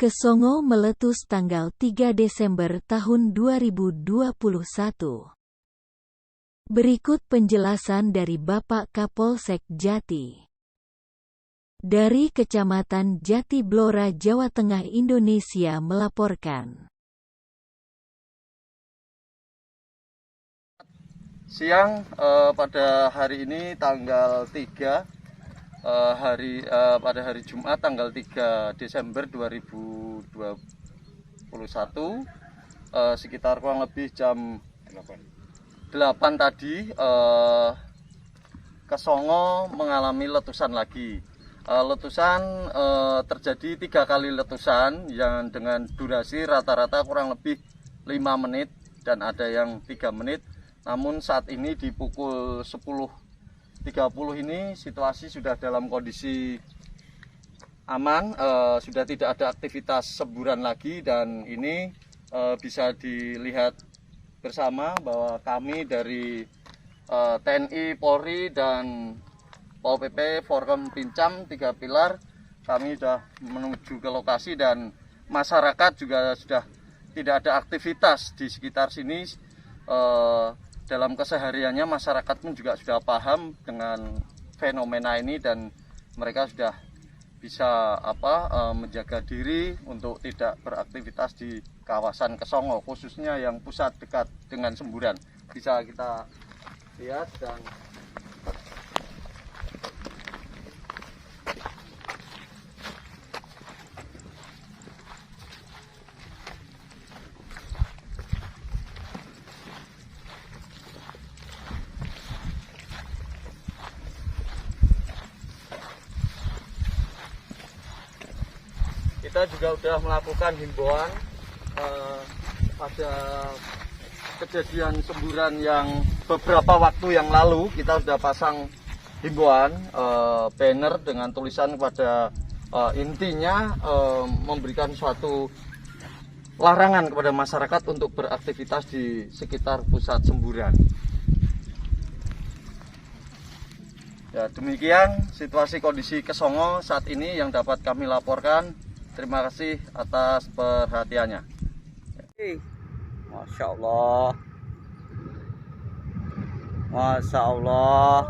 Kesongo meletus tanggal 3 Desember tahun 2021. Berikut penjelasan dari Bapak Kapolsek Jati. Dari Kecamatan Jati Blora, Jawa Tengah, Indonesia melaporkan. Siang pada hari ini tanggal 3 pada hari Jumat tanggal 3 Desember 2021 sekitar kurang lebih jam 8 tadi Kesongo mengalami letusan lagi. Letusan terjadi 3 kali letusan yang dengan durasi rata-rata kurang lebih 5 menit dan ada yang 3 menit. Namun saat ini di pukul 10.30 ini situasi sudah dalam kondisi aman, sudah tidak ada aktivitas semburan lagi, dan ini bisa dilihat bersama bahwa kami dari TNI, Polri, dan Pol PP, Forkom Pincam, 3 pilar, kami sudah menuju ke lokasi dan masyarakat juga sudah tidak ada aktivitas di sekitar sini. Dalam kesehariannya masyarakat pun juga sudah paham dengan fenomena ini dan mereka sudah bisa menjaga diri untuk tidak beraktivitas di kawasan Kesongo, khususnya yang pusat dekat dengan semburan. Bisa kita lihat dan kita juga sudah melakukan himbauan pada kejadian semburan yang beberapa waktu yang lalu. Kita sudah pasang himbauan banner dengan tulisan kepada intinya memberikan suatu larangan kepada masyarakat untuk beraktivitas di sekitar pusat semburan. Ya, demikian situasi kondisi Kesongo saat ini yang dapat kami laporkan. Terima kasih atas perhatiannya. Masya Allah, Masya Allah.